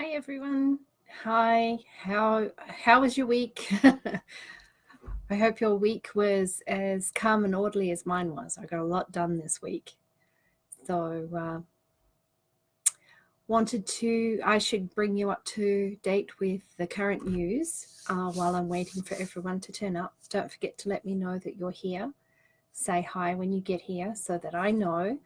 Hi everyone. Hi. How was your week? I hope your week was as calm and orderly as mine was. I got a lot done this week. So I should bring you up to date with the current news while I'm waiting for everyone to turn up. Don't forget to let me know that you're here. Say hi when you get here so that I know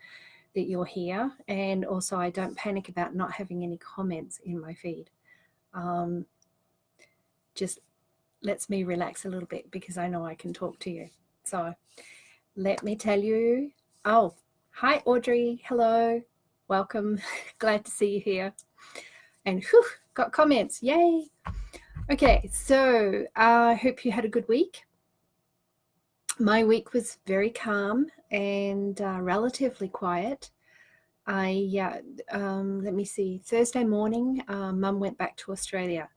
that you're here, and also I don't panic about not having any comments in my feed. Just lets me relax a little bit because I know I can talk to you. So let me tell you. Oh, hi Audrey. Hello. Welcome. Glad to see you here. And whew, got comments. Yay. Okay, so I hope you had a good week. My week was very calm and relatively quiet. Let me see, Thursday morning, Mum went back to Australia.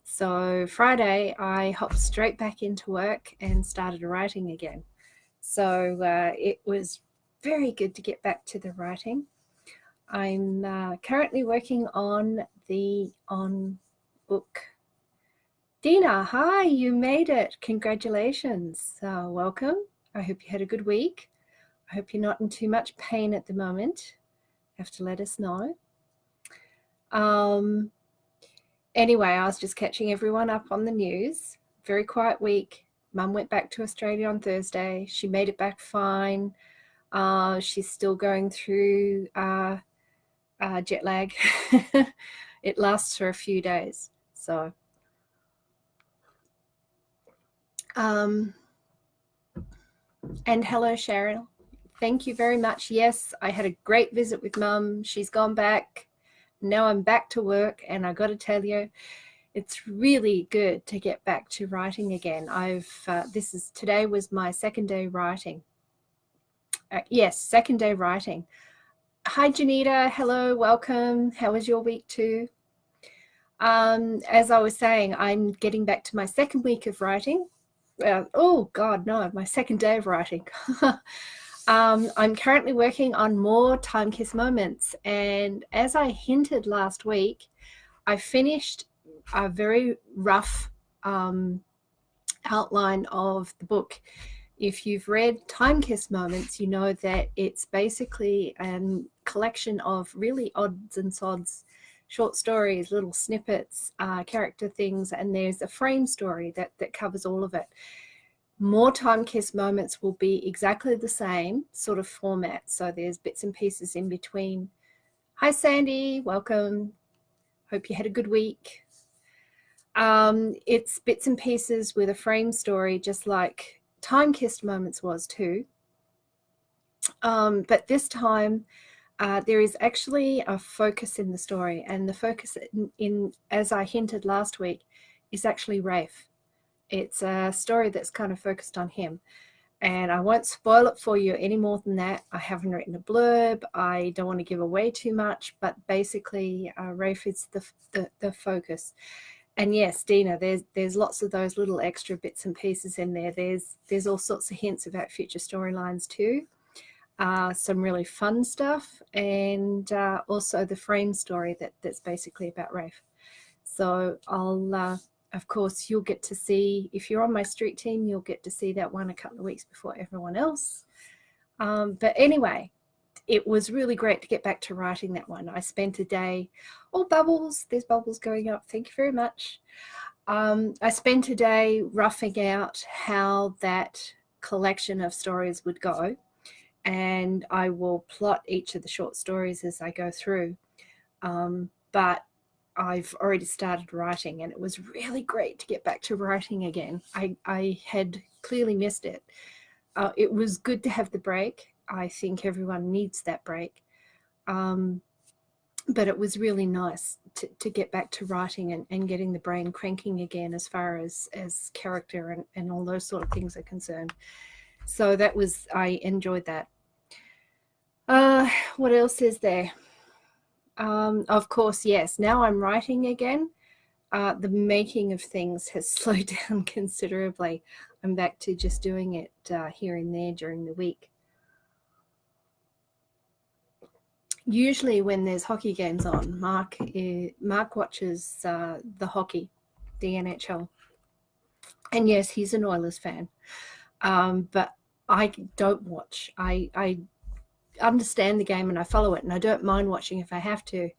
So Friday, I hopped straight back into work and started writing again. So it was very good to get back to the writing. I'm currently working on the book. Dina, hi, you made it. Congratulations. Welcome. I hope you had a good week. I hope you're not in too much pain at the moment. Have to let us know. Anyway, I was just catching everyone up on the news. Very quiet week. Mum went back to Australia on Thursday. She made it back fine. She's still going through jet lag. It lasts for a few days. So, and hello, Cheryl. Thank you very much. Yes, I had a great visit with Mum. She's gone back. Now I'm back to work, and I got to tell you, it's really good to get back to writing again. Today was my second day writing. Yes, second day writing. Hi, Janita. Hello, welcome. How was your week too? As I was saying, I'm getting back to my second week of writing. Oh God, no, my second day of writing. I'm currently working on more Time Kiss moments, and as I hinted last week, I finished a very rough outline of the book. If you've read Time Kiss Moments, you know that it's basically a collection of really odds and sods short stories, little snippets, character things, and there's a frame story that covers all of it. More Time Kiss Moments will be exactly the same sort of format, so there's bits and pieces in between. Hi Sandy, welcome. Hope you had a good week. It's bits and pieces with a frame story, just like Time Kissed Moments was too. But this time there is actually a focus in the story, and the focus in as I hinted last week, is actually Rafe. It's a story that's kind of focused on him, and I won't spoil it for you any more than that. I haven't written a blurb. I don't want to give away too much, but basically Rafe is the focus. And yes, Dina, there's lots of those little extra bits and pieces in there. There's all sorts of hints about future storylines too. Some really fun stuff, and also the frame story that's basically about Rafe. So I'll, of course, you'll get to see, if you're on my street team, you'll get to see that one a couple of weeks before everyone else. But anyway, it was really great to get back to writing that one. I spent a day, bubbles, there's bubbles going up, thank you very much. I spent a day roughing out how that collection of stories would go, and I will plot each of the short stories as I go through. But I've already started writing, and it was really great to get back to writing again. I had clearly missed it. It was good to have the break. I think everyone needs that break. But it was really nice to get back to writing and getting the brain cranking again as far as character and all those sort of things are concerned. So I enjoyed that. What else is there? Of course, yes, now I'm writing again. The making of things has slowed down considerably. I'm back to just doing it here and there during the week. Usually when there's hockey games on, Mark watches the hockey, the NHL. And yes, he's an Oilers fan. But I don't watch. I understand the game and I follow it, and I don't mind watching if I have to.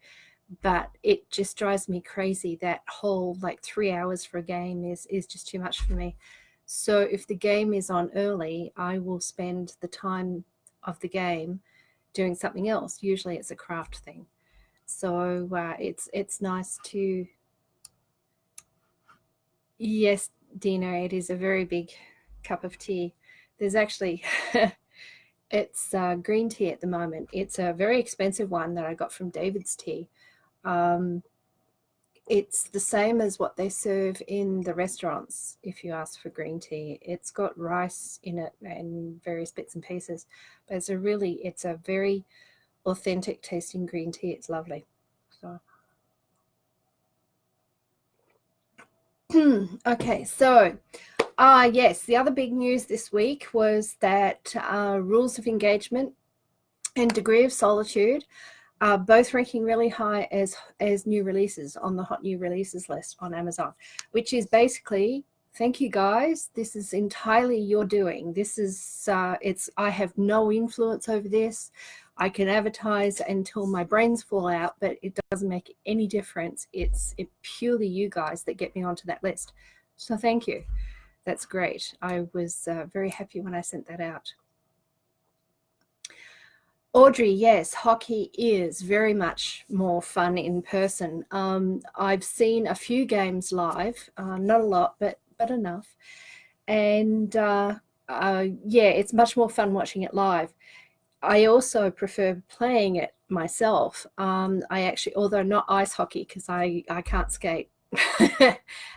But it just drives me crazy. That whole like 3 hours for a game is just too much for me. So if the game is on early, I will spend the time of the game doing something else. Usually it's a craft thing. So it's nice to. Yes, Dina, it is a very big cup of tea. There's actually it's green tea at the moment. It's a very expensive one that I got from David's Tea. Um, it's the same as what they serve in the restaurants if you ask for green tea. It's got rice in it and various bits and pieces. But it's a very authentic tasting green tea. It's lovely. So okay, so yes, the other big news this week was that rules of engagement and degree of solitude are both ranking really high as new releases on the hot new releases list on Amazon, which is basically, thank you guys, this is entirely your doing. This is I have no influence over this. I can advertise until my brains fall out, but it doesn't make any difference. It's purely you guys that get me onto that list. So thank you. That's great. I was very happy when I sent that out. Audrey, yes, hockey is very much more fun in person. I've seen a few games live, not a lot, but enough. And yeah, it's much more fun watching it live. I also prefer playing it myself. I actually, although not ice hockey, because I can't skate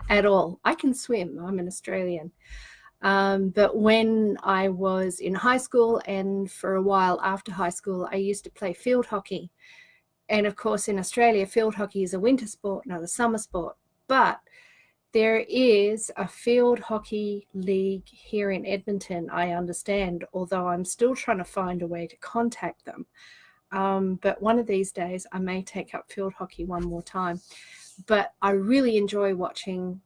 at all. I can swim. I'm an Australian. But when I was in high school and for a while after high school, I used to play field hockey. And of course, in Australia, field hockey is a winter sport, not a summer sport. But there is a field hockey league here in Edmonton, I understand, although I'm still trying to find a way to contact them. But one of these days, I may take up field hockey one more time. But I really enjoy watching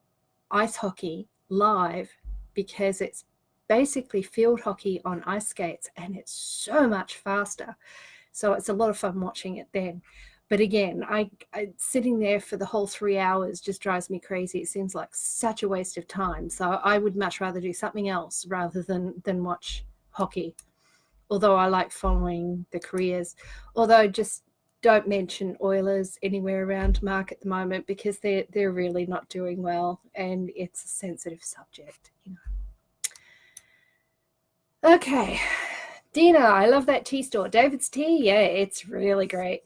ice hockey live because it's basically field hockey on ice skates and it's so much faster. So it's a lot of fun watching it then. But again, I sitting there for the whole 3 hours just drives me crazy. It seems like such a waste of time. So I would much rather do something else rather than watch hockey. Although I like following the careers. Although just don't mention Oilers anywhere around Mark at the moment because they're really not doing well and it's a sensitive subject, you know. Okay, Dina, I love that tea store. David's Tea, yeah, it's really great.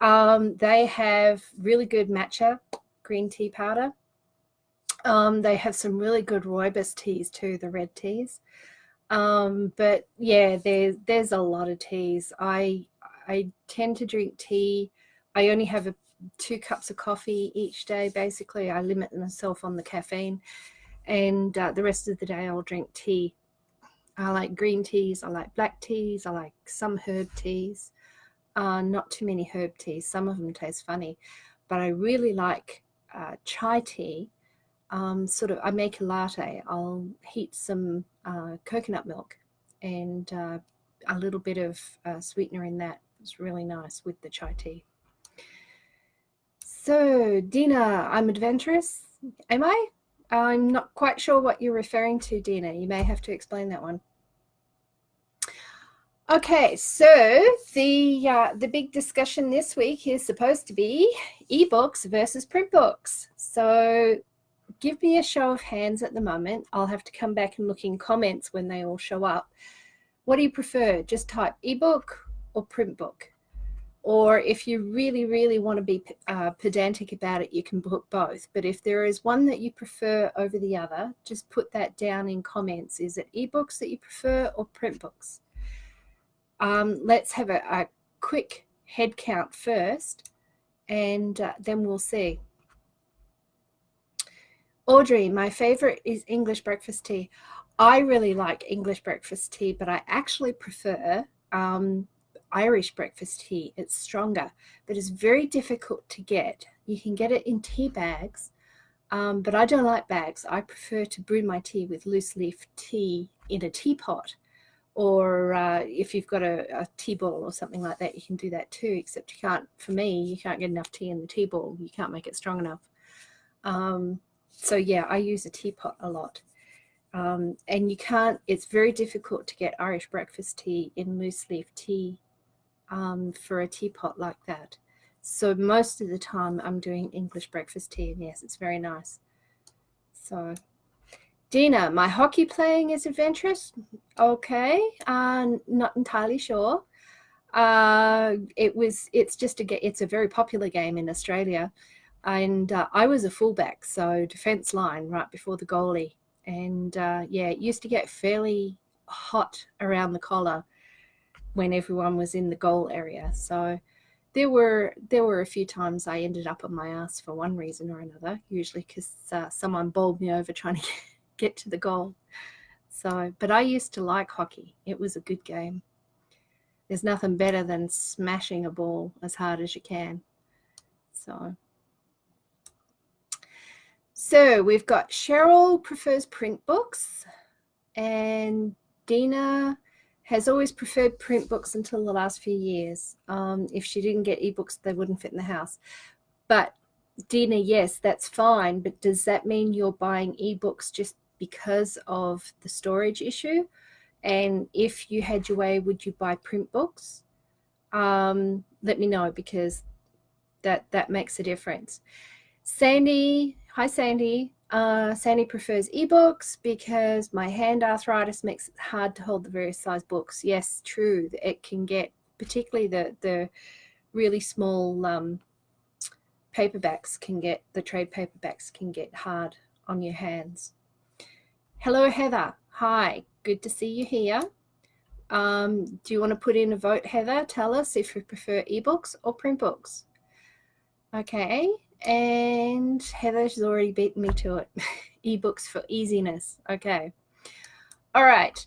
They have really good matcha green tea powder. They have some really good rooibos teas too, the red teas. But yeah, there's a lot of teas. I tend to drink tea. I only have 2 cups of coffee each day. Basically, I limit myself on the caffeine, and the rest of the day I'll drink tea. I like green teas. I like black teas. I like some herb teas. Not too many herb teas. Some of them taste funny, but I really like chai tea. I make a latte. I'll heat some coconut milk and a little bit of sweetener in that. It's really nice with the chai tea. So, Dina, I'm adventurous. Am I? I'm not quite sure what you're referring to, Dina. You may have to explain that one. Okay, so the big discussion this week is supposed to be ebooks versus print books. So give me a show of hands at the moment. I'll have to come back and look in comments when they all show up. What do you prefer? Just type ebook or print book. Or if you really, really want to be pedantic about it, you can put both. But if there is one that you prefer over the other, just put that down in comments. Is it ebooks that you prefer or print books? Let's have a quick head count first, and then we'll see. Audrey, my favorite is English breakfast tea. I really like English breakfast tea, but I actually prefer Irish breakfast tea. It's stronger, but it's very difficult to get. You can get it in tea bags, but I don't like bags. I prefer to brew my tea with loose leaf tea in a teapot, or if you've got a tea ball or something like that, you can do that too, except you can't, for me, you can't get enough tea in the tea ball. You can't make it strong enough. So yeah, I use a teapot a lot. And you can't, it's very difficult to get Irish breakfast tea in loose leaf tea for a teapot like that. So most of the time I'm doing English breakfast tea, and yes, it's very nice. So Dina, my hockey playing is adventurous. Okay, not entirely sure. It's a very popular game in Australia, and I was a fullback, so defense line right before the goalie. And yeah, it used to get fairly hot around the collar when everyone was in the goal area. So there were a few times I ended up on my ass for one reason or another, usually because someone bowled me over trying to get to the goal. So, but I used to like hockey. It was a good game. There's nothing better than smashing a ball as hard as you can. So we've got Cheryl prefers print books, and Dina has always preferred print books until the last few years. If she didn't get ebooks, they wouldn't fit in the house. But Dina, yes, that's fine. But does that mean you're buying ebooks just because of the storage issue? And if you had your way, would you buy print books? Let me know, because that makes a difference. Sandy, hi Sandy. Sandy prefers ebooks because my hand arthritis makes it hard to hold the various size books. Yes, true. It can get, particularly the really small paperbacks can get, the trade paperbacks can get hard on your hands. Hello, Heather. Hi, good to see you here. Do you want to put in a vote, Heather? Tell us if you prefer ebooks or print books. Okay, and Heather's already beaten me to it. Ebooks for easiness. Okay. All right.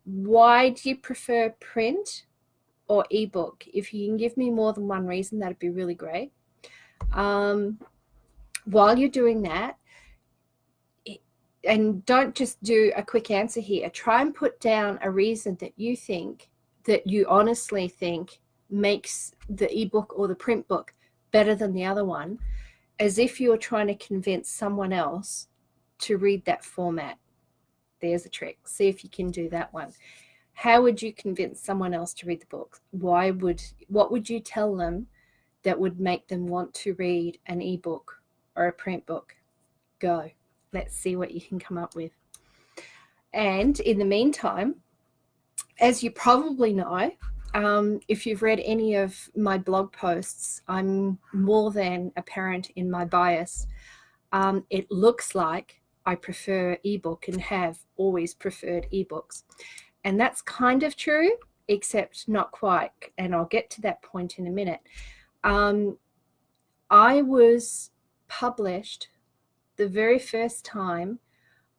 Why do you prefer print or ebook? If you can give me more than one reason, that'd be really great. While you're doing that, and don't just do a quick answer here, try and put down a reason that you think, that you honestly think makes the ebook or the print book better than the other one, as if you're trying to convince someone else to read that format. There's a trick. See if you can do that one. How would you convince someone else to read the book? What would you tell them that would make them want to read an ebook or a print book? Go. Let's see what you can come up with. And in the meantime, as you probably know, if you've read any of my blog posts, I'm more than apparent in my bias. It looks like I prefer ebook and have always preferred ebooks. And that's kind of true, except not quite. And I'll get to that point in a minute. I was published the very first time.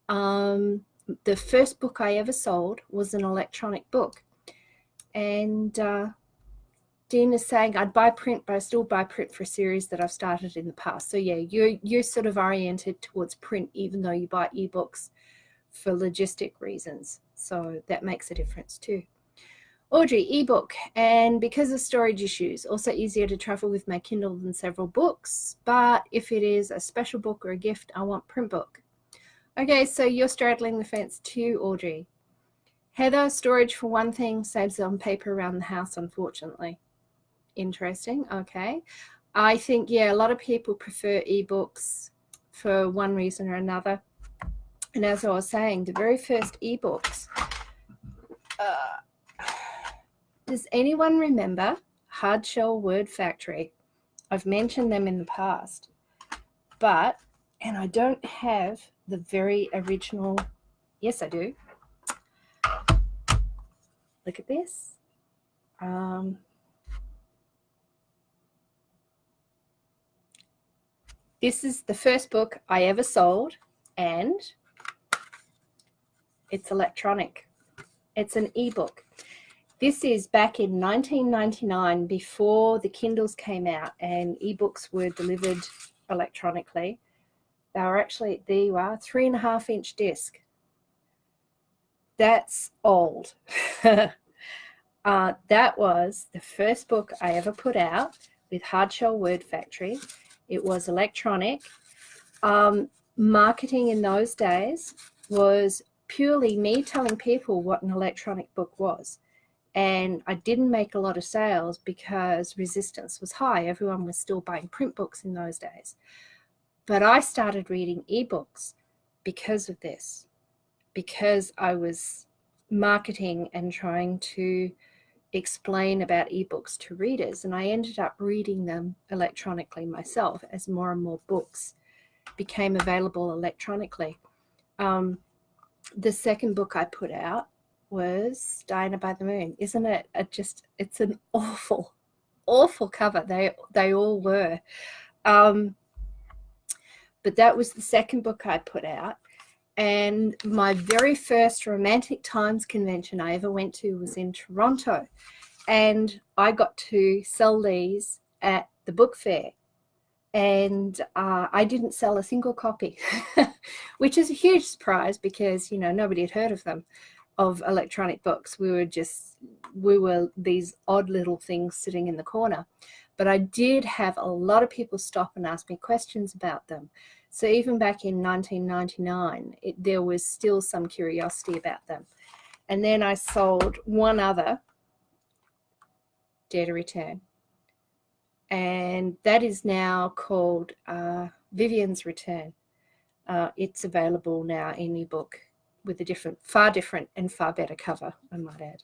The first book I ever sold was an electronic book. And Dean is saying I'd buy print, but I still buy print for a series that I've started in the past. So yeah, you're sort of oriented towards print, even though you buy ebooks for logistic reasons. So that makes a difference too. Audrey, ebook, and because of storage issues, also easier to travel with my Kindle than several books. But if it is a special book or a gift, I want print book. Okay, so you're straddling the fence too, Audrey. Heather, storage for one thing, saves on paper around the house, unfortunately. Interesting. Okay. I think, yeah, a lot of people prefer ebooks for one reason or another. And as I was saying, the very first ebooks, does anyone remember Hardshell Word Factory? I've mentioned them in the past, and I don't have the very original. Yes, I do. Look at this. This is the first book I ever sold, and it's electronic. It's an ebook. This is back in 1999, before the Kindles came out and ebooks were delivered electronically. They were actually, there you are, 3.5-inch disc. That's old. That was the first book I ever put out with Hardshell Word Factory. It was electronic. Marketing in those days was purely me telling people what an electronic book was. And I didn't make a lot of sales because resistance was high. Everyone was still buying print books in those days. But I started reading ebooks because of this, because I was marketing and trying to explain about ebooks to readers. And I ended up reading them electronically myself as more and more books became available electronically. The second book I put out was Diana by the Moon. Isn't it it's an awful, awful cover. They all were. But that was the second book I put out. And my very first Romantic Times convention I ever went to was in Toronto. And I got to sell these at the book fair. And I didn't sell a single copy, which is a huge surprise because, nobody had heard of them, of electronic books. We were these odd little things sitting in the corner. But I did have a lot of people stop and ask me questions about them. So even back in 1999, there was still some curiosity about them. And then I sold one other, Dare to Return. And that is now called Vivian's Return. It's available now in ebook with a far different and far better cover, I might add.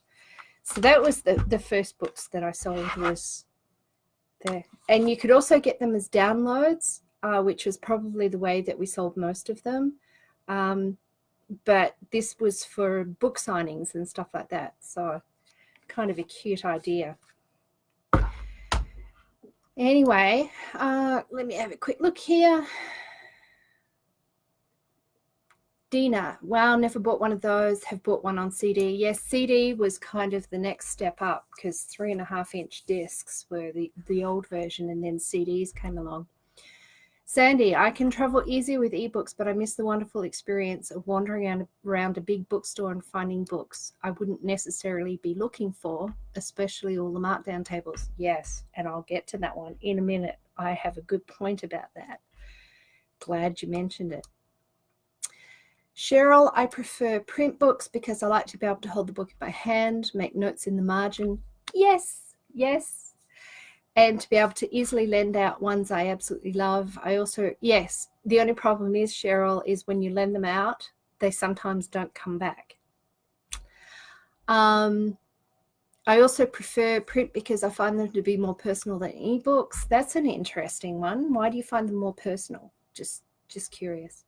So that was the first books that I sold was there. And you could also get them as downloads, which was probably the way that we sold most of them. But this was for book signings and stuff like that. So kind of a cute idea. Anyway, let me have a quick look here. Dina, wow, never bought one of those, have bought one on CD. Yes, CD was kind of the next step up because 3.5-inch discs were the old version and then CDs came along. Sandy, I can travel easier with ebooks, but I miss the wonderful experience of wandering around a big bookstore and finding books I wouldn't necessarily be looking for, especially all the markdown tables. Yes, and I'll get to that one in a minute. I have a good point about that. Glad you mentioned it. Cheryl, I prefer print books because I like to be able to hold the book in my hand, make notes in the margin. Yes, yes. And to be able to easily lend out ones I absolutely love. Yes, the only problem is, Cheryl, is when you lend them out, they sometimes don't come back. I also prefer print because I find them to be more personal than ebooks. That's an interesting one. Why do you find them more personal? Just curious.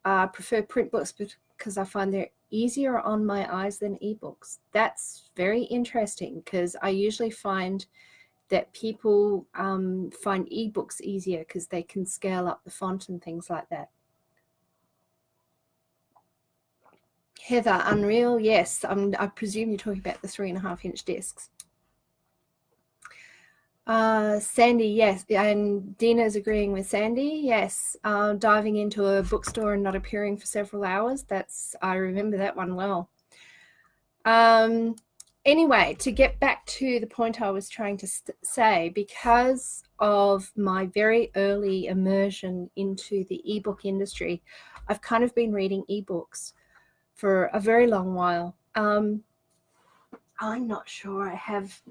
I prefer print books because I find they're easier on my eyes than ebooks. That's very interesting because I usually find that people find ebooks easier because they can scale up the font and things like that. Heather, Unreal, yes. I presume you're talking about the 3.5-inch discs. Sandy, yes. And Dina's agreeing with Sandy, yes. Diving into a bookstore and not appearing for several hours, I remember that one well. Anyway, to get back to the point I was trying to say, because of my very early immersion into the ebook industry, I've kind of been reading ebooks for a very long while. I'm not sure I have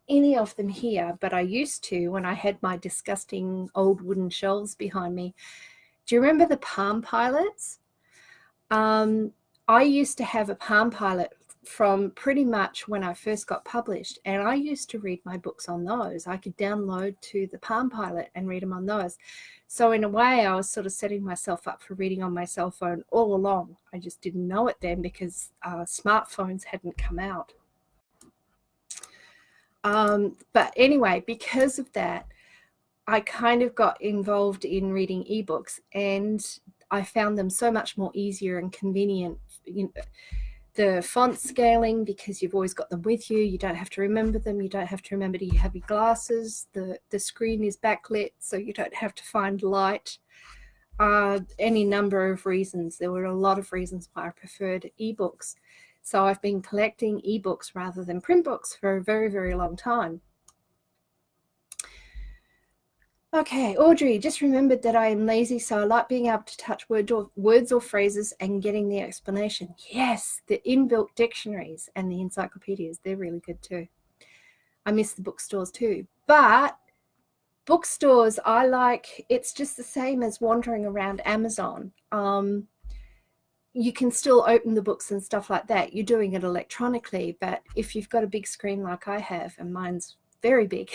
any of them here, but I used to when I had my disgusting old wooden shelves behind me. Do you remember the Palm Pilots? I used to have a Palm Pilot from pretty much when I first got published, and I used to read my books on those. I could download to the Palm Pilot and read them on those. So in a way, I was sort of setting myself up for reading on my cell phone all along. I just didn't know it then because smartphones hadn't come out. But anyway, because of that, I kind of got involved in reading ebooks, and I found them so much more easier and convenient. the font scaling, because you've always got them with you. You don't have to remember them. You don't have to remember, do you have your glasses? The screen is backlit, so you don't have to find light. Any number of reasons. There were a lot of reasons why I preferred ebooks. So I've been collecting ebooks rather than print books for a very, very long time. Okay, Audrey, just remembered that I am lazy, so I like being able to touch words or phrases and getting the explanation. Yes, the inbuilt dictionaries and the encyclopedias, they're really good too. I miss the bookstores too. But bookstores, I like, it's just the same as wandering around Amazon. You can still open the books and stuff like that. You're doing it electronically, but if you've got a big screen like I have, and mine's very big,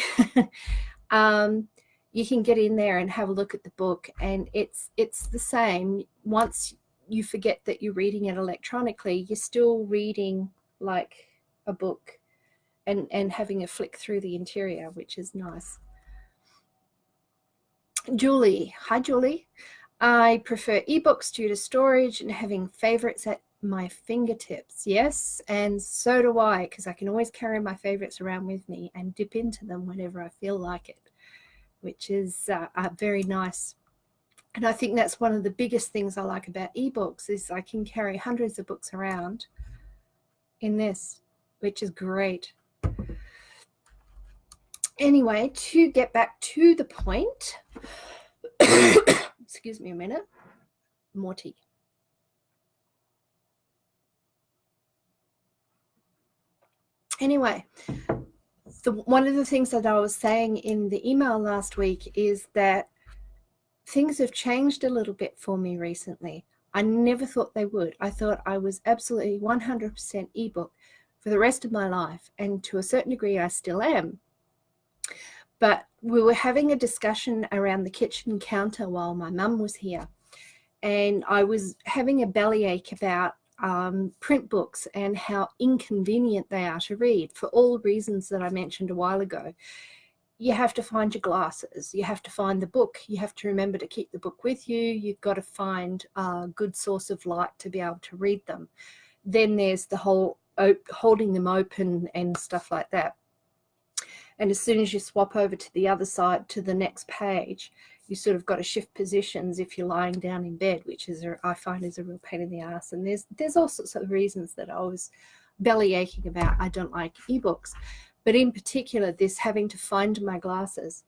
you can get in there and have a look at the book, and it's the same. Once you forget that you're reading it electronically, you're still reading like a book and having a flick through the interior, which is nice. Julie, hi Julie. I prefer ebooks due to storage and having favorites at my fingertips. Yes, and so do I, because I can always carry my favorites around with me and dip into them whenever I feel like it, which is very nice. And I think that's one of the biggest things I like about ebooks is I can carry hundreds of books around in this, which is great. Anyway, to get back to the point, excuse me a minute, more tea. Anyway, one of the things that I was saying in the email last week is that things have changed a little bit for me recently. I never thought they would. I thought I was absolutely 100% ebook for the rest of my life, and to a certain degree I still am. But we were having a discussion around the kitchen counter while my mum was here, and I was having a bellyache about print books and how inconvenient they are to read for all the reasons that I mentioned a while ago. You have to find your glasses, you have to find the book, you have to remember to keep the book with you, you've got to find a good source of light to be able to read them. Then there's the whole holding them open and stuff like that. And as soon as you swap over to the other side, to the next page, you sort of got to shift positions if you're lying down in bed, which is I find is a real pain in the ass. And there's all sorts of reasons that I was belly aching about. I don't like ebooks, but in particular, this having to find my glasses.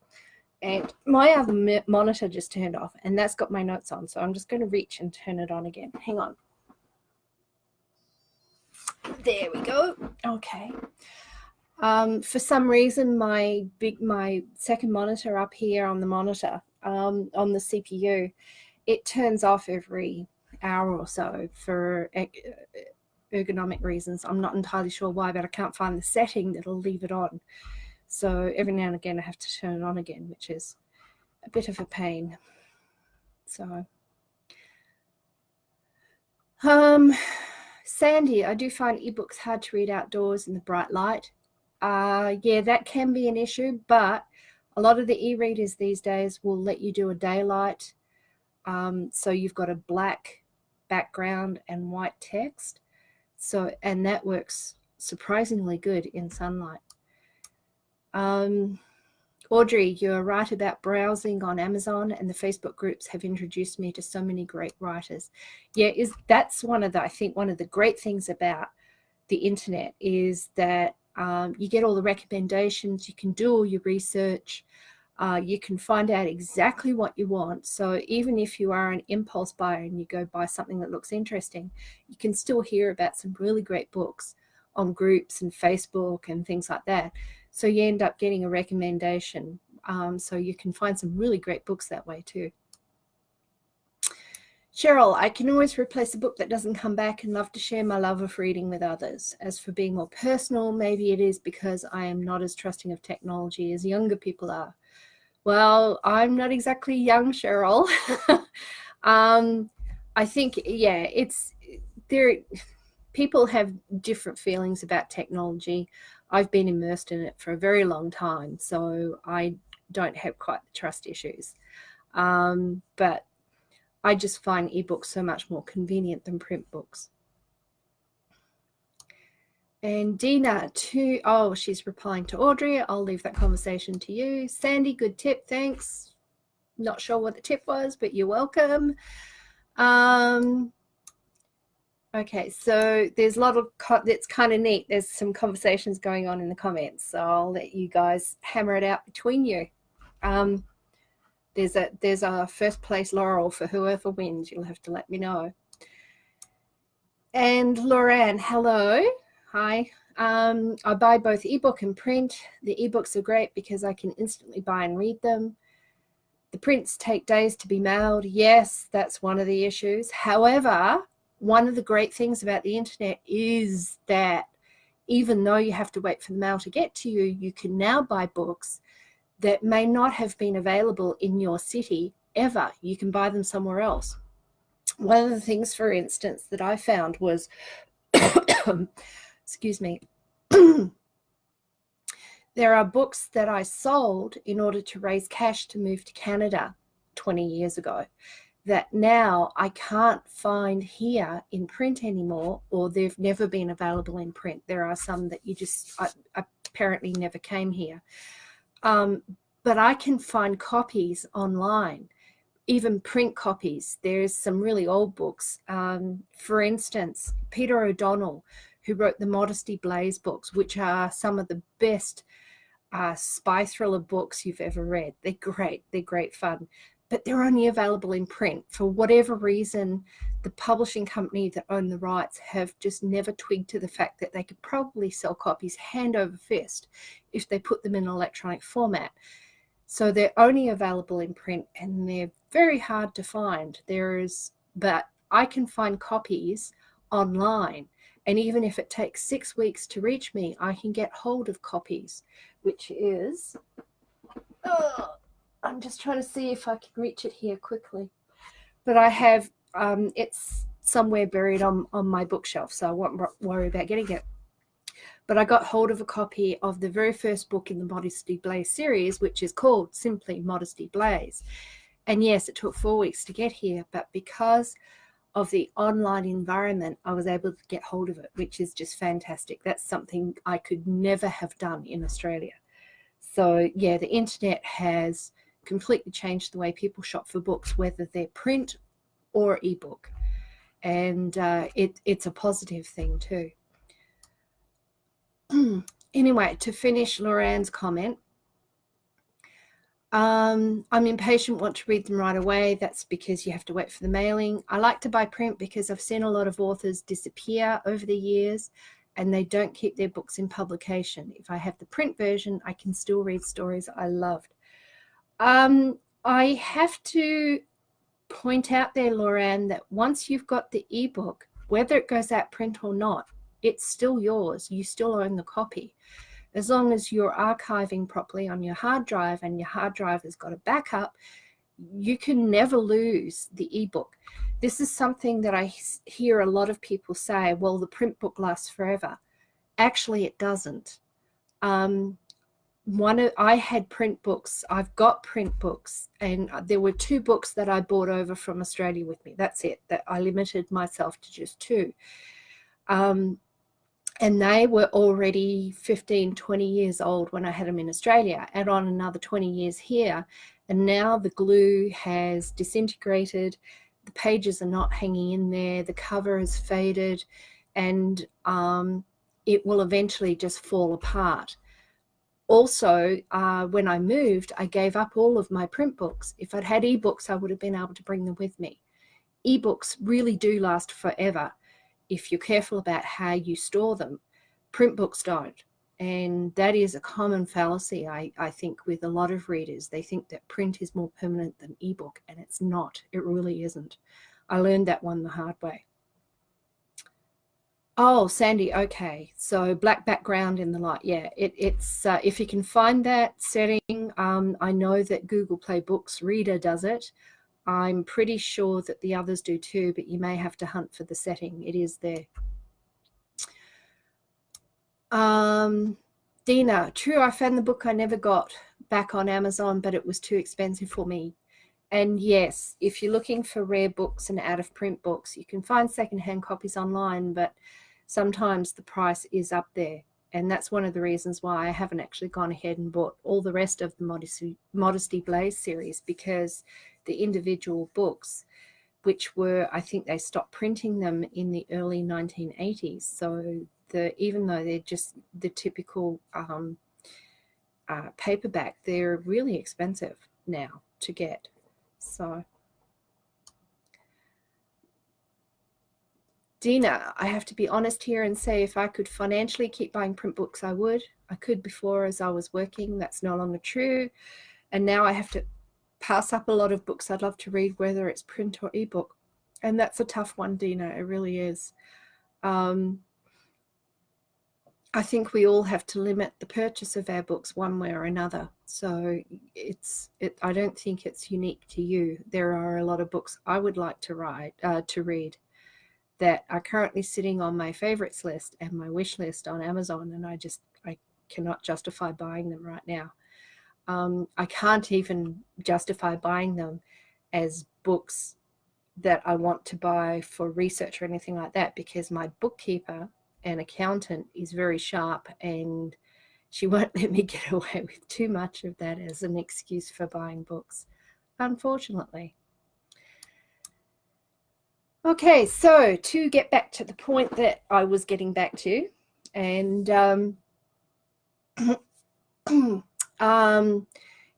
And my other monitor just turned off, and that's got my notes on. So I'm just going to reach and turn it on again. Hang on. There we go. Okay. For some reason, my second monitor up here on the monitor, on the CPU, it turns off every hour or so for ergonomic reasons. I'm not entirely sure why, but I can't find the setting that'll leave it on. So every now and again, I have to turn it on again, which is a bit of a pain. So, Sandy, I do find ebooks hard to read outdoors in the bright light. Yeah, that can be an issue, but a lot of the e-readers these days will let you do a daylight. So you've got a black background and white text. So, and that works surprisingly good in sunlight. Audrey, you're right about browsing on Amazon, and the Facebook groups have introduced me to so many great writers. Yeah, that's I think one of the great things about the internet is that you get all the recommendations, you can do all your research, you can find out exactly what you want. So even if you are an impulse buyer and you go buy something that looks interesting, you can still hear about some really great books on groups and Facebook and things like that. So you end up getting a recommendation. So you can find some really great books that way too. Cheryl, I can always replace a book that doesn't come back and love to share my love of reading with others. As for being more personal, maybe it is because I am not as trusting of technology as younger people are. Well, I'm not exactly young, Cheryl. I think, yeah, people have different feelings about technology. I've been immersed in it for a very long time, so I don't have quite the trust issues. But I just find ebooks so much more convenient than print books. And Dina, she's replying to Audrey. I'll leave that conversation to you. Sandy, good tip, thanks. Not sure what the tip was, but you're welcome. Okay, so there's a lot of, it's kind of neat. There's some conversations going on in the comments, so I'll let you guys hammer it out between you. There's a first place laurel for whoever wins. You'll have to let me know. And Lauren, hello. Hi. I buy both ebook and print. The ebooks are great because I can instantly buy and read them. The prints take days to be mailed. Yes, that's one of the issues. However, one of the great things about the internet is that even though you have to wait for the mail to get to you, you can now buy books that may not have been available in your city ever. You can buy them somewhere else. One of the things, for instance, that I found was, excuse me, there are books that I sold in order to raise cash to move to Canada 20 years ago that now I can't find here in print anymore, or they've never been available in print. There are some that you just apparently never came here. But I can find copies online, even print copies. There's some really old books. For instance, Peter O'Donnell, who wrote the Modesty Blaze books, which are some of the best spy thriller books you've ever read. They're great. They're great fun. But they're only available in print. For whatever reason, the publishing company that own the rights have just never twigged to the fact that they could probably sell copies hand over fist if they put them in electronic format. So they're only available in print, and they're very hard to find. But I can find copies online. And even if it takes 6 weeks to reach me, I can get hold of copies, which is, I'm just trying to see if I can reach it here quickly. But I have, it's somewhere buried on my bookshelf, so I won't worry about getting it. But I got hold of a copy of the very first book in the Modesty Blaze series, which is called simply Modesty Blaze. And yes, it took 4 weeks to get here, but because of the online environment, I was able to get hold of it, which is just fantastic. That's something I could never have done in Australia. So yeah, the internet has completely changed the way people shop for books, whether they're print or ebook. And it's a positive thing too. Anyway, to finish Lauren's comment, I'm impatient, want to read them right away. That's because you have to wait for the mailing. I like to buy print because I've seen a lot of authors disappear over the years and they don't keep their books in publication. If I have the print version, I can still read stories I loved. I have to point out there, Lauren, that once you've got the ebook, whether it goes out print or not, it's still yours. You still own the copy. As long as you're archiving properly on your hard drive and your hard drive has got a backup, you can never lose the ebook. This is something that I hear a lot of people say, well, the print book lasts forever. Actually, it doesn't. I had print books. I've got print books, and there were 2 books that I brought over from Australia with me. That's it. That I limited myself to just 2. And they were already 15, 20 years old when I had them in Australia. Add on another 20 years here, and now the glue has disintegrated. The pages are not hanging in there. The cover has faded, and it will eventually just fall apart. Also, when I moved, I gave up all of my print books. If I'd had ebooks, I would have been able to bring them with me. Ebooks really do last forever if you're careful about how you store them. Print books don't. And that is a common fallacy, I think, with a lot of readers. They think that print is more permanent than ebook, and it's not. It really isn't. I learned that one the hard way. Oh, Sandy, okay. So black background in the light. Yeah, it's if you can find that setting, I know that Google Play Books Reader does it. I'm pretty sure that the others do too, but you may have to hunt for the setting. It is there. Dina, true, I found the book I never got back on Amazon, but it was too expensive for me. And yes, if you're looking for rare books and out of print books, you can find secondhand copies online, but sometimes the price is up there. And that's one of the reasons why I haven't actually gone ahead and bought all the rest of the Modesty Blaze series, because the individual books, which were, I think they stopped printing them in the early 1980s. So even though they're just the typical paperback, they're really expensive now to get. So Dina, I have to be honest here and say, if I could financially keep buying print books, I would. I could before as I was working. That's no longer true. And now I have to pass up a lot of books I'd love to read, whether it's print or ebook. And that's a tough one, Dina. It really is. I think we all have to limit the purchase of our books one way or another. So I don't think it's unique to you. There are a lot of books I would like to read that are currently sitting on my favorites list and my wish list on Amazon, and I cannot justify buying them right now. I can't even justify buying them as books that I want to buy for research or anything like that, because my bookkeeper and accountant is very sharp, and she won't let me get away with too much of that as an excuse for buying books, unfortunately. Okay, so to get back to the point that I was getting back to, and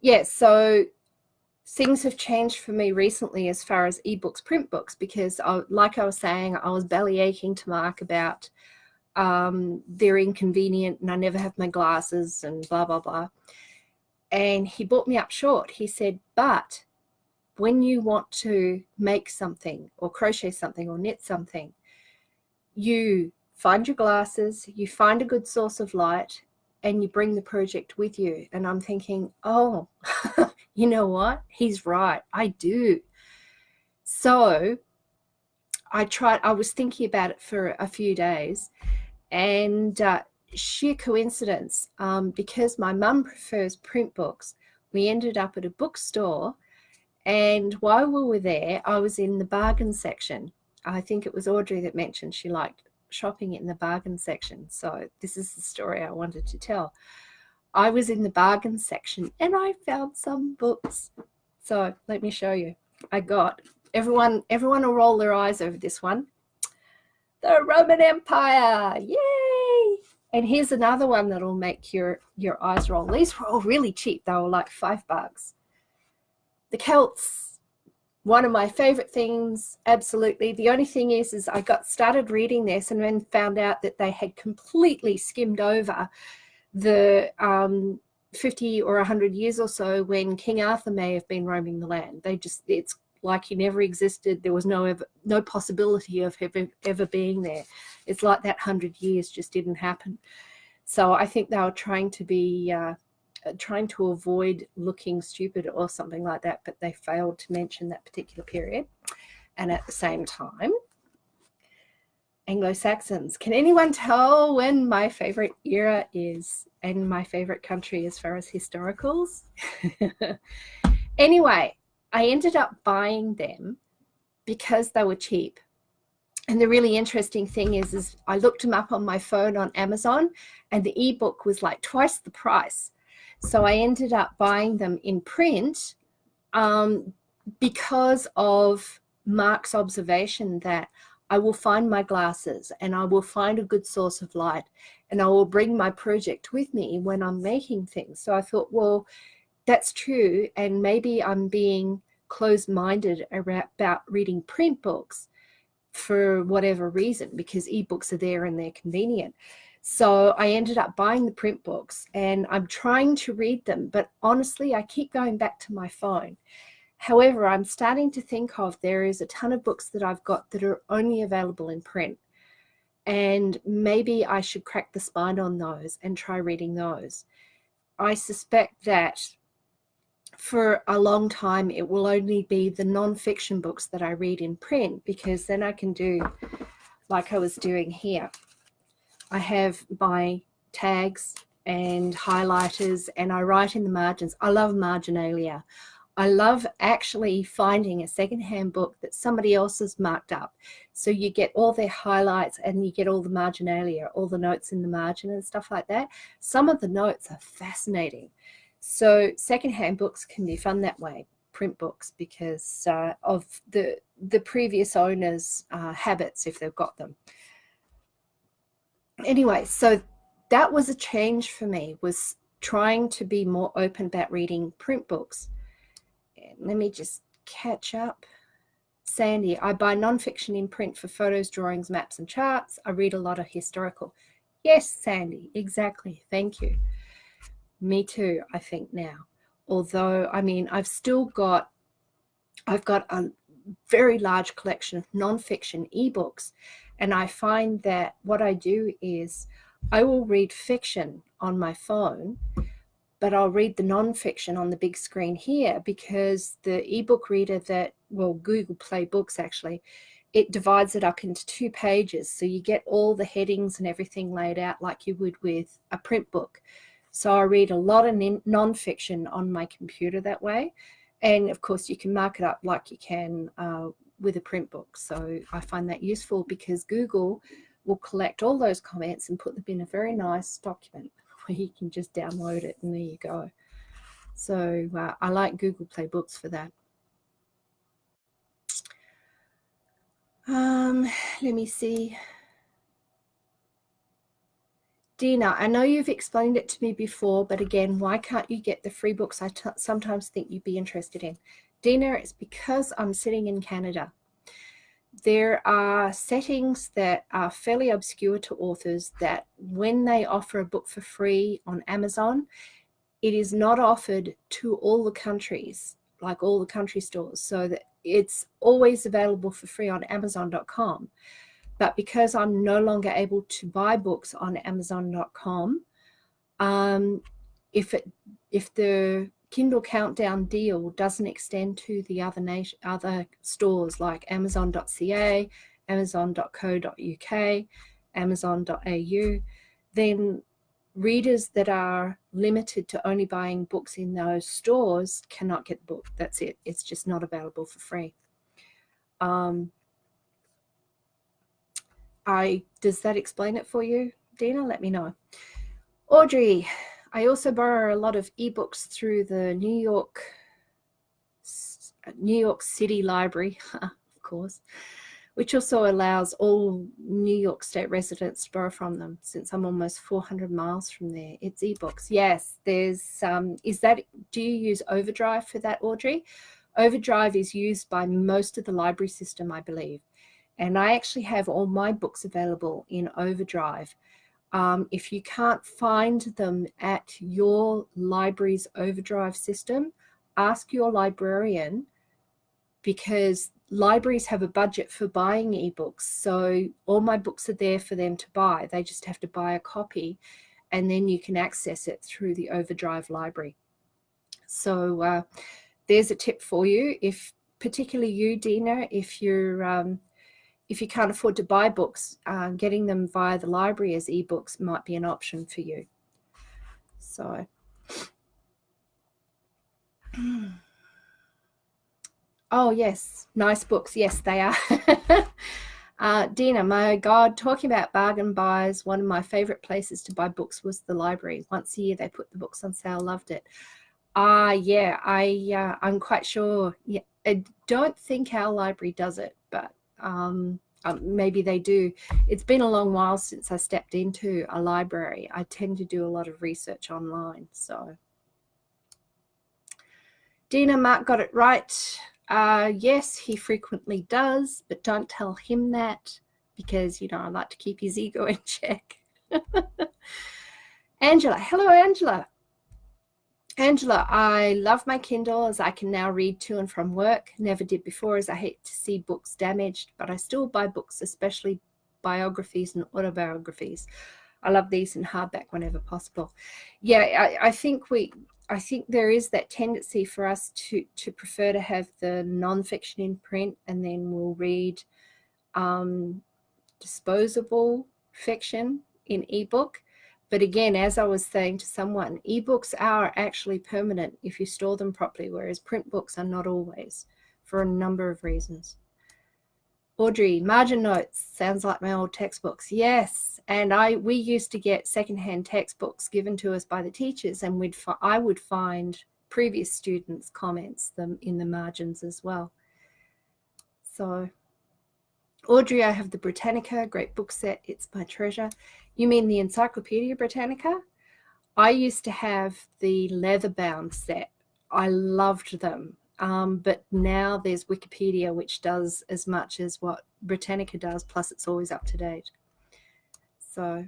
yeah, so things have changed for me recently as far as ebooks, print books, because like I was saying, I was belly aching to Mark about they're inconvenient and I never have my glasses and blah, blah, blah. And he brought me up short. He said, but when you want to make something or crochet something or knit something, you find your glasses, you find a good source of light, and you bring the project with you. And I'm thinking, oh, you know what? He's right. I do. So I was thinking about it for a few days, and sheer coincidence, because my mum prefers print books, we ended up at a bookstore. And while we were there, I was in the bargain section. I think it was Audrey that mentioned she liked shopping in the bargain section. So this is the story I wanted to tell. I was in the bargain section and I found some books. So let me show you. I got, everyone will roll their eyes over this one. The Roman Empire, yay! And here's another one that'll make your eyes roll. These were all really cheap. They were like $5. The Celts, one of my favorite things, absolutely. The only thing is I got started reading this and then found out that they had completely skimmed over the 50 or 100 years or so when King Arthur may have been roaming the land. It's like he never existed. There was no possibility of ever being there. It's like that 100 years just didn't happen. So I think they were trying to avoid looking stupid or something like that, but they failed to mention that particular period. And at the same time, Anglo-Saxons. Can anyone tell when my favorite era is and my favorite country as far as historicals? Anyway, I ended up buying them because they were cheap. And the really interesting thing is I looked them up on my phone on Amazon, and the ebook was like twice the price. So I ended up buying them in print because of Mark's observation that I will find my glasses and I will find a good source of light and I will bring my project with me when I'm making things. So I thought, well, that's true. And maybe I'm being closed-minded about reading print books for whatever reason, because ebooks are there and they're convenient. So I ended up buying the print books and I'm trying to read them, but honestly, I keep going back to my phone. However, I'm starting to think of, there is a ton of books that I've got that are only available in print. And maybe I should crack the spine on those and try reading those. I suspect that for a long time, it will only be the non-fiction books that I read in print, because then I can do like I was doing here. I have my tags and highlighters and I write in the margins. I love marginalia. I love actually finding a secondhand book that somebody else has marked up. So you get all their highlights and you get all the marginalia, all the notes in the margin and stuff like that. Some of the notes are fascinating. So secondhand books can be fun that way, print books, because of the previous owner's habits, if they've got them. Anyway, so that was a change for me, was trying to be more open about reading print books. Let me just catch up. Sandy, I buy nonfiction in print for photos, drawings, maps, and charts. I read a lot of historical. Yes, Sandy, exactly. Thank you. Me too, I think now. Although, I mean, I've got a very large collection of nonfiction ebooks, and I find that what I do is I will read fiction on my phone, but I'll read the nonfiction on the big screen here, because the ebook reader Google Play Books actually, it divides it up into 2 pages. So you get all the headings and everything laid out like you would with a print book. So I read a lot of nonfiction on my computer that way. And of course you can mark it up like you can with a print book. So I find that useful, because Google will collect all those comments and put them in a very nice document where you can just download it, and there you go. So I like Google Play Books for that. Let me see. Dina, I know you've explained it to me before, but again, why can't you get the free books I sometimes think you'd be interested in? Dina, it's because I'm sitting in Canada. There are settings that are fairly obscure to authors that when they offer a book for free on Amazon, it is not offered to all the countries, like all the country stores, so that it's always available for free on Amazon.com. But because I'm no longer able to buy books on Amazon.com, if the Kindle Countdown deal doesn't extend to the other stores like Amazon.ca, Amazon.co.uk, Amazon.au, then readers that are limited to only buying books in those stores cannot get the book. That's it. It's just not available for free. Does that explain it for you, Dina? Let me know. Audrey, I also borrow a lot of ebooks through the New York City Library, of course, which also allows all New York State residents to borrow from them, since I'm almost 400 miles from there. It's ebooks. Yes, there's do you use Overdrive for that, Audrey? Overdrive is used by most of the library system, I believe. And I actually have all my books available in Overdrive. If you can't find them at your library's Overdrive system, ask your librarian, because libraries have a budget for buying ebooks. So all my books are there for them to buy. They just have to buy a copy, and then you can access it through the Overdrive library. So there's a tip for you, if particularly you, Dina, if you can't afford to buy books, getting them via the library as ebooks might be an option for you. So, oh yes, nice books. Yes, they are. Dina, my God, talking about bargain buys, one of my favorite places to buy books was the library. Once a year they put the books on sale. Loved it. Yeah, I'm quite sure. Yeah, I don't think our library does it, but maybe they do. It's been a long while since I stepped into a library. I tend to do a lot of research online. So, Dina, Mark got it right. Yes, he frequently does, but don't tell him that, because, I like to keep his ego in check. Angela, hello, Angela. Angela, I love my Kindle, as I can now read to and from work. Never did before, as I hate to see books damaged, but I still buy books, especially biographies and autobiographies. I love these in hardback whenever possible. Yeah, I think there is that tendency for us to prefer to have the nonfiction in print, and then we'll read disposable fiction in ebook. But again, as I was saying to someone, ebooks are actually permanent if you store them properly, whereas print books are not always, for a number of reasons. Audrey, margin notes, sounds like my old textbooks. Yes, and we used to get secondhand textbooks given to us by the teachers, and I would find previous students' comments in the margins as well. So, Audrey, I have the Britannica, great book set. It's my treasure. You mean the Encyclopedia Britannica? I used to have the leather-bound set. I loved them. But now there's Wikipedia, which does as much as what Britannica does, plus it's always up to date. So,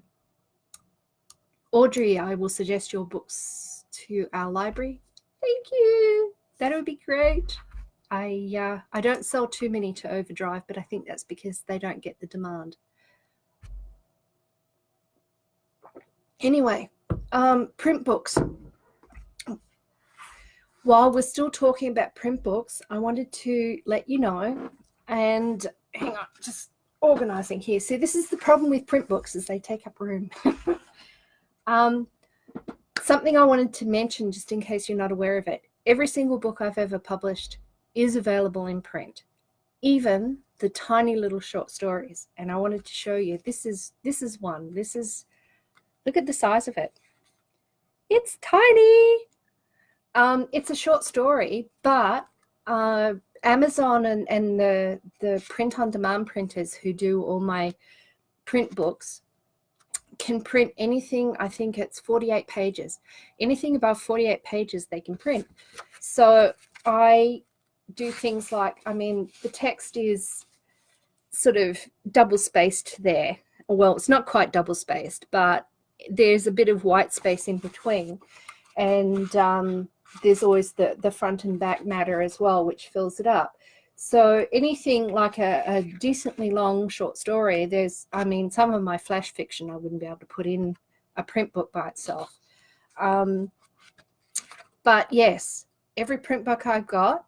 Audrey, I will suggest your books to our library. Thank you. That would be great. I don't sell too many to Overdrive, but I think that's because they don't get the demand. Anyway, print books. While we're still talking about print books, I wanted to let you know, and hang on, just organizing here. So this is the problem with print books, is they take up room. Something I wanted to mention, just in case you're not aware of it, every single book I've ever published is available in print, even the tiny little short stories. And I wanted to show you, this is one. Look at the size of it. It's tiny. It's a short story, but Amazon and the print-on-demand printers who do all my print books can print anything. I think it's 48 pages. Anything above 48 pages they can print. So I do things like, the text is sort of double-spaced there. Well, it's not quite double-spaced, but there's a bit of white space in between. And there's always the front and back matter as well, which fills it up. So anything like a decently long short story, some of my flash fiction I wouldn't be able to put in a print book by itself. But yes, every print book I've got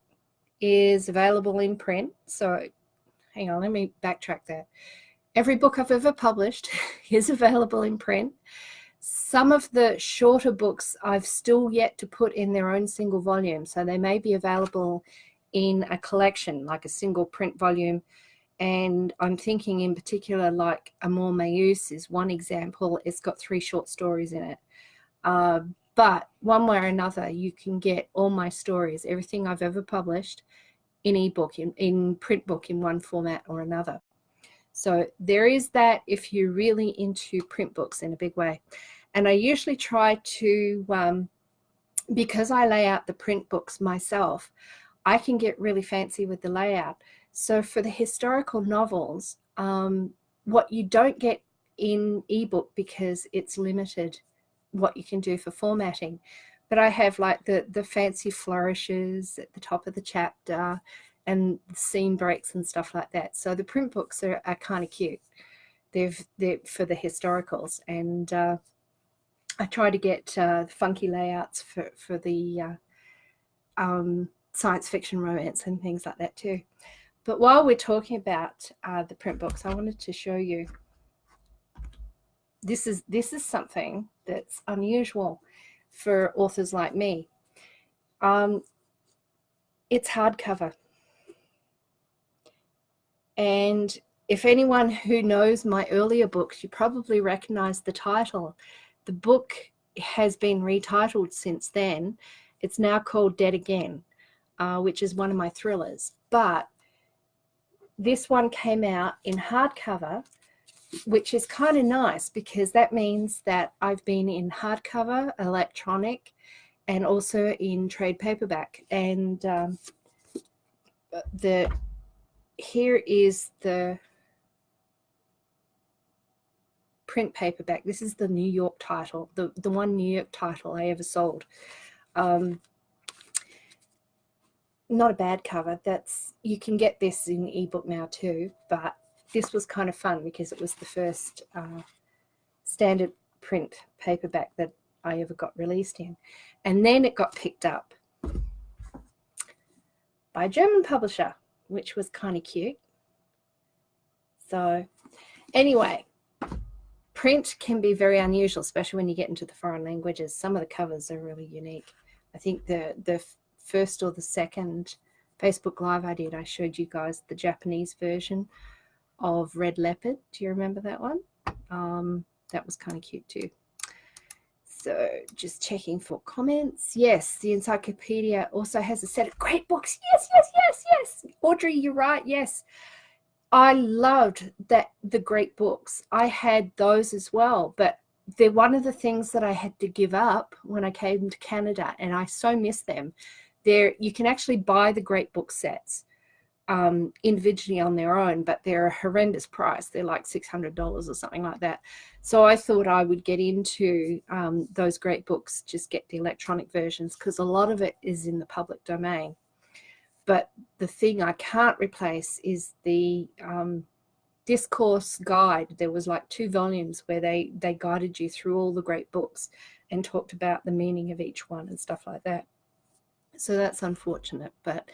is available in print. So hang on, let me backtrack that. Every book I've ever published is available in print. Some of the shorter books I've still yet to put in their own single volume. So they may be available in a collection, like a single print volume. And I'm thinking in particular, like Amour Mayus is one example. It's got 3 short stories in it. But one way or another, you can get all my stories, everything I've ever published, in ebook, in print book, in one format or another. So there is that if you're really into print books in a big way. And I usually try to, because I lay out the print books myself, I can get really fancy with the layout. So for the historical novels, what you don't get in ebook because it's limited what you can do for formatting, but I have like the fancy flourishes at the top of the chapter and the seam breaks and stuff like that. So the print books are kind of cute. They're for the historicals, and I try to get funky layouts for the science fiction, romance, and things like that too. But while we're talking about the print books, I wanted to show you. This is something that's unusual for authors like me. It's hardcover. And if anyone who knows my earlier books, you probably recognize the title. The book has been retitled since then. It's now called Dead Again, which is one of my thrillers. But this one came out in hardcover, which is kind of nice because that means that I've been in hardcover, electronic, and also in trade paperback. And here is the print paperback. This is the New York title, the one New York title I ever sold. Not a bad cover. You can get this in ebook now too, but this was kind of fun because it was the first standard print paperback that I ever got released in. And then it got picked up by a German publisher, which was kind of cute. So anyway, print can be very unusual, especially when you get into the foreign languages. Some of the covers are really unique. I think the first or the second Facebook Live I did, I showed you guys the Japanese version of Red Leopard. Do you remember that one? That was kind of cute too. So just checking for comments. Yes, the encyclopedia also has a set of great books. Yes, yes, yes, yes. Audrey, you're right. Yes. I loved the great books. I had those as well, but they're one of the things that I had to give up when I came to Canada, and I so miss them. You can actually buy the great book sets individually on their own, but they're a horrendous price. They're like $600 or something like that. So I thought I would get into those great books, just get the electronic versions, because a lot of it is in the public domain. But the thing I can't replace is the discourse guide. There was like 2 volumes where they guided you through all the great books and talked about the meaning of each one and stuff like that. So that's unfortunate, but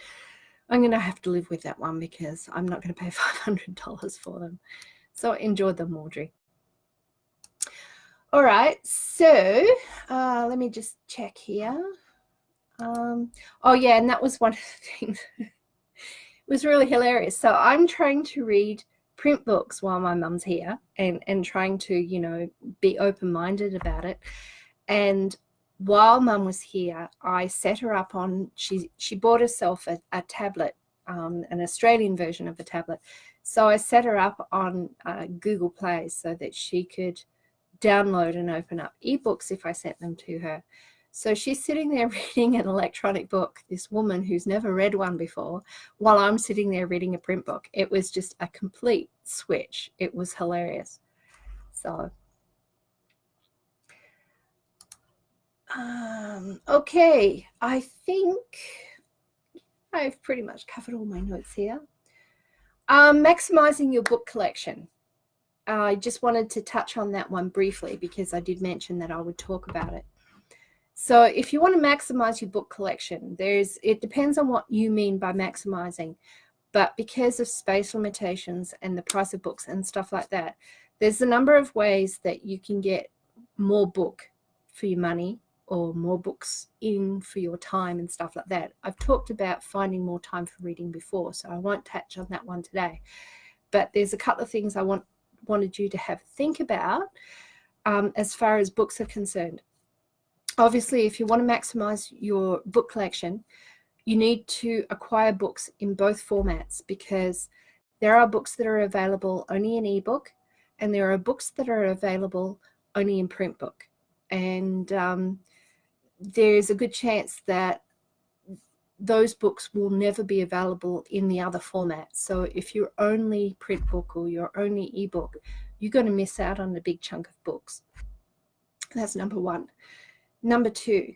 I'm going to have to live with that one because I'm not going to pay $500 for them. So enjoy them, Audrey. All right, so let me just check here. Oh yeah, and that was one of the things. It was really hilarious. So I'm trying to read print books while my mum's here and trying to, you know, be open-minded about it. And while mum was here, I set her up on, she bought herself a tablet, an Australian version of a tablet. So I set her up on Google Play so that she could download and open up ebooks if I sent them to her. So she's sitting there reading an electronic book, this woman who's never read one before, while I'm sitting there reading a print book. It was just a complete switch. It was hilarious. So, okay, I think I've pretty much covered all my notes here. Maximizing your book collection. I just wanted to touch on that one briefly because I did mention that I would talk about it. So if you want to maximize your book collection, it depends on what you mean by maximizing, but because of space limitations and the price of books and stuff like that, there's a number of ways that you can get more book for your money or more books in for your time and stuff like that. I've talked about finding more time for reading before, so I won't touch on that one today, but there's a couple of things I wanted you to have a think about as far as books are concerned. Obviously, if you want to maximize your book collection, you need to acquire books in both formats because there are books that are available only in ebook and there are books that are available only in print book. And there's a good chance that those books will never be available in the other format. So if you're only print book or you're only ebook, you're going to miss out on a big chunk of books. That's number one. Number two,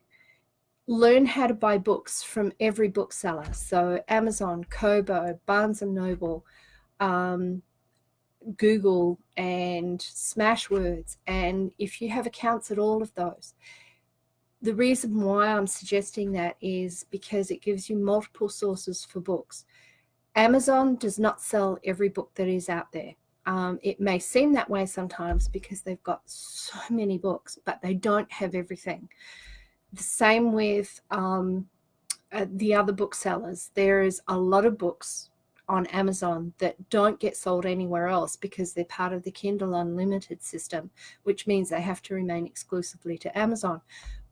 learn how to buy books from every bookseller. So Amazon, Kobo, Barnes & Noble, Google, and Smashwords. And if you have accounts at all of those, the reason why I'm suggesting that is because it gives you multiple sources for books. Amazon does not sell every book that is out there. It may seem that way sometimes because they've got so many books, but they don't have everything. The same with the other booksellers. There is a lot of books on Amazon that don't get sold anywhere else because they're part of the Kindle Unlimited system, which means they have to remain exclusively to Amazon.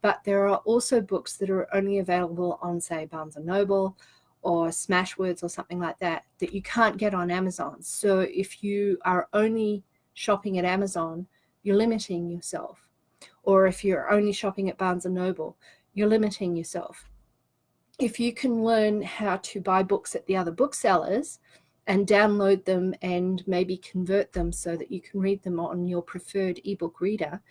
But there are also books that are only available on, say, Barnes & Noble or Smashwords or something like that you can't get on Amazon. So if you are only shopping at Amazon, you're limiting yourself. Or if you're only shopping at Barnes & Noble, you're limiting yourself. If you can learn how to buy books at the other booksellers and download them and maybe convert them so that you can read them on your preferred ebook reader,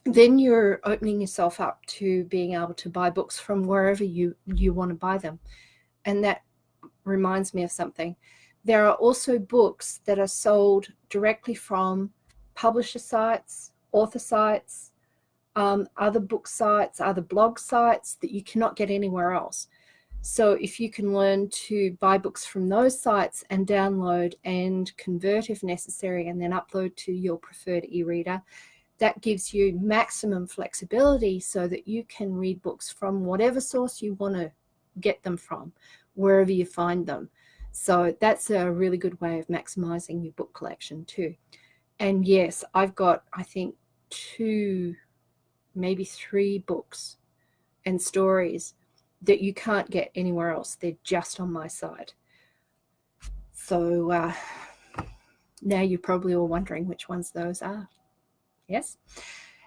then you're opening yourself up to being able to buy books from wherever you want to buy them. And that reminds me of something. There are also books that are sold directly from publisher sites, author sites, other book sites, other blog sites that you cannot get anywhere else. So if you can learn to buy books from those sites and download and convert if necessary, and then upload to your preferred e-reader, that gives you maximum flexibility so that you can read books from whatever source you want to get them from, wherever you find them. So that's a really good way of maximizing your book collection too. And yes, I've got, I think, 2, maybe 3 books and stories that you can't get anywhere else. They're just on my site. So now you're probably all wondering which ones those are. Yes.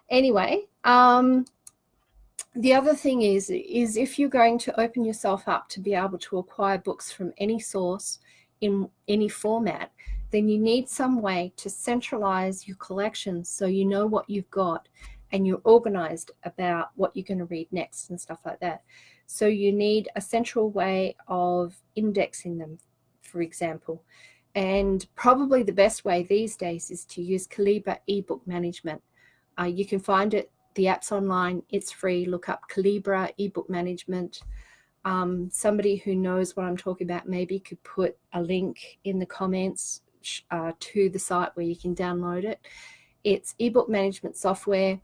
Anyway, the other thing is if you're going to open yourself up to be able to acquire books from any source in any format, then you need some way to centralize your collection so you know what you've got and you're organized about what you're going to read next and stuff like that. So you need a central way of indexing them, for example. And probably the best way these days is to use Calibra eBook management. You can find it, the app's online, it's free. Look up Calibra eBook management. Somebody who knows what I'm talking about maybe could put a link in the comments to the site where you can download it. It's ebook management software.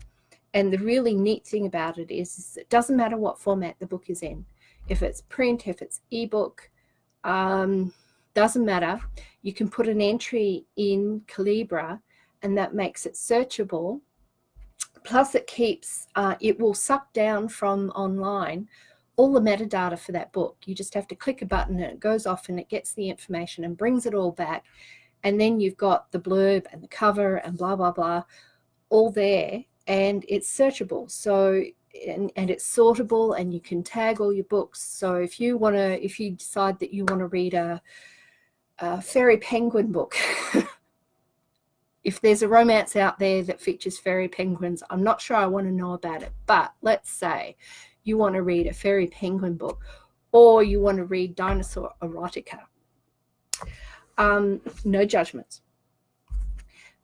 And the really neat thing about it is it doesn't matter what format the book is in. If it's print, if it's ebook, doesn't matter. You can put an entry in Calibra and that makes it searchable. Plus it keeps, it will suck down from online all the metadata for that book. You just have to click a button and it goes off and it gets the information and brings it all back. And then you've got the blurb and the cover and blah, blah, blah, all there. And it's searchable. So, and it's sortable and you can tag all your books. So if you decide that you want to read a fairy penguin book, if there's a romance out there that features fairy penguins, I'm not sure I want to know about it. But let's say you want to read a fairy penguin book or you want to read dinosaur erotica. No judgments.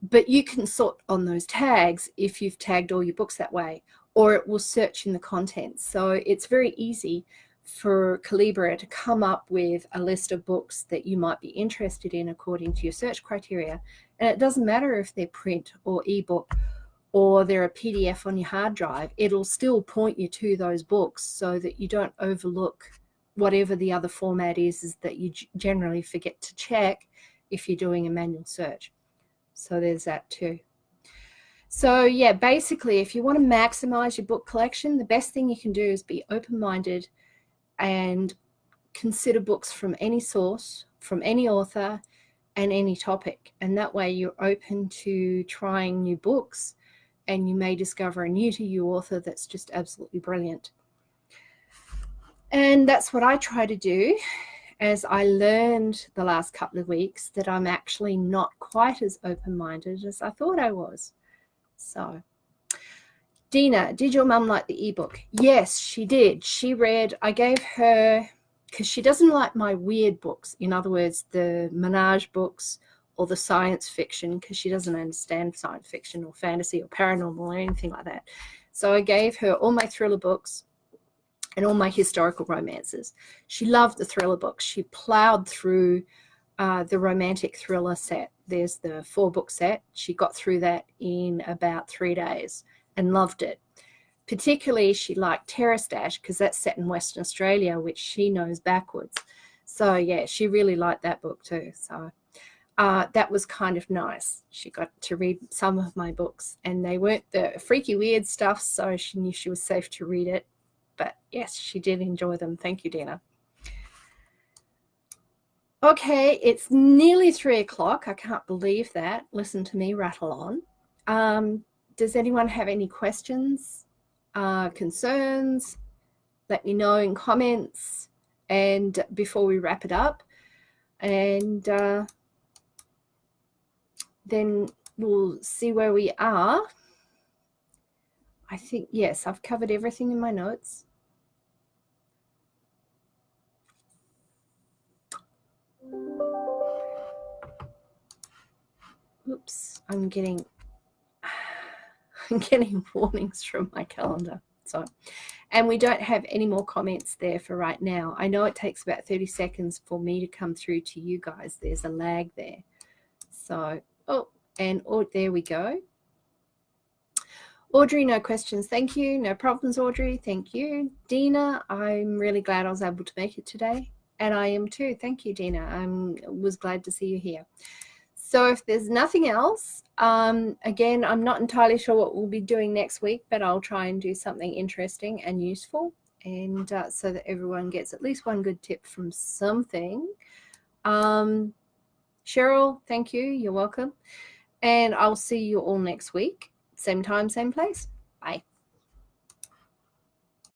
But you can sort on those tags if you've tagged all your books that way, or it will search in the contents. So it's very easy for Calibra to come up with a list of books that you might be interested in according to your search criteria. And it doesn't matter if they're print or ebook or they're a PDF on your hard drive, it'll still point you to those books so that you don't overlook whatever the other format is that you generally forget to check if you're doing a manual search. So there's that too. So yeah, basically, if you want to maximize your book collection, the best thing you can do is be open-minded and consider books from any source, from any author, and any topic. And that way you're open to trying new books and you may discover a new to you author that's just absolutely brilliant. And that's what I try to do, as I learned the last couple of weeks that I'm actually not quite as open-minded as I thought I was. So, Dina, did your mum like the ebook? Yes, she did. She read, I gave her, because she doesn't like my weird books. In other words, the menage books or the science fiction, because she doesn't understand science fiction or fantasy or paranormal or anything like that. So I gave her all my thriller books and all my historical romances. She loved the thriller books. She plowed through the romantic thriller set. There's the 4-book set. She got through that in about 3 days and loved it. Particularly, she liked Terrace Dash because that's set in Western Australia, which she knows backwards. So yeah, she really liked that book too. So that was kind of nice. She got to read some of my books and they weren't the freaky weird stuff, so she knew she was safe to read it. But yes, she did enjoy them. Thank you, Dina. Okay, it's nearly 3 o'clock. I can't believe that. Listen to me rattle on. Does anyone have any questions, concerns? Let me know in comments and before we wrap it up. And then we'll see where we are. I think, yes, I've covered everything in my notes. Oops, I'm getting warnings from my calendar. So And we don't have any more comments there for right now. I know it takes about 30 seconds for me to come through to you guys. There's a lag there. So, there we go. Audrey, no questions. Thank you. No problems, Audrey. Thank you. Dina, I'm really glad I was able to make it today. And I am too. Thank you, Dina. I was glad to see you here. So if there's nothing else, again, I'm not entirely sure what we'll be doing next week, but I'll try and do something interesting and useful, and so that everyone gets at least one good tip from something. Cheryl, thank you. You're welcome. And I'll see you all next week. Same time, same place. Bye.